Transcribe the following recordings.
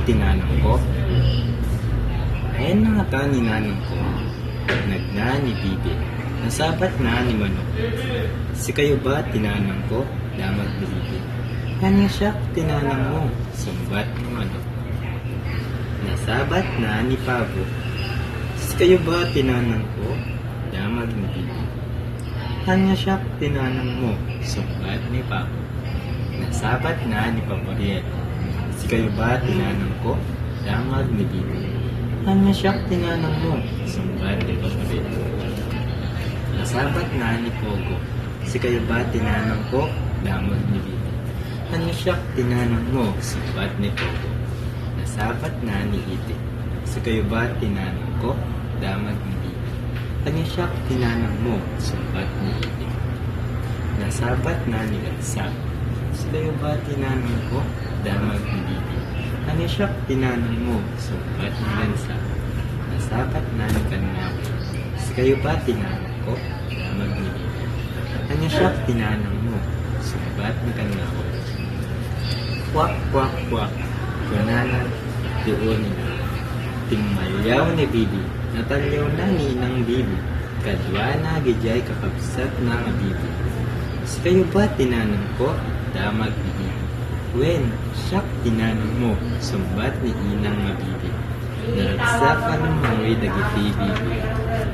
tinanong ko. Ayan na nga ta ni nanong ko. Nagna ni bibi. Nasabat na ni manok. Si kayo ba tinanong ko? Damag ni bibi. Kanya siya tinanong mo. Sumbat ni manok. Nasabat na ni pabo. Si kayo ba tinanong ko? Damag ni bibi. Kanya siya tinanong mo. Sumbat ni pabo. Nasabat na ni Papariel. Si kayo ba tinanong ko? Damag ni bibi. Kanya siya tinanong mo. Sumbat ni Papariel. Nasabat na ni Pogo. Si kayo ba tinanong ko? Damag ni bibi. Kanya siya tinanong mo. Sumbat ni Pogo. Nasabat na ni Ite. Si kayo ba tinanong ko? Damag ni bibi. Kanya siya tinanong mo. Sumbat ni Ite. Nasabat na ni Gatsa. Si kayo ba tinanong ko? Damag ni bibi. Kanya siya tinanong mo. Sumbat ni Gansa. Nasabat na ni Kanawi. Si kayo ba tinanong ko? Damag ni bibi. Kanya siya tinanong mo. Sumbat ni Kanawi. Kwak, kwak, kwak. Kunanan, doon nila. Tingmalyaw ni bibi. Natalyaw na ni inang bibi. Kadwa na gijay kakabsat na nga bibi. Si kayo ba tinanong ko? Damag ni bibi. Wen, siyak tinanong mo. Sumbat ni inang nga bibi. Naragsakan ng mga dagiti bibi.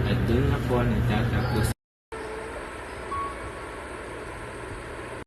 At doon ako nagtatapos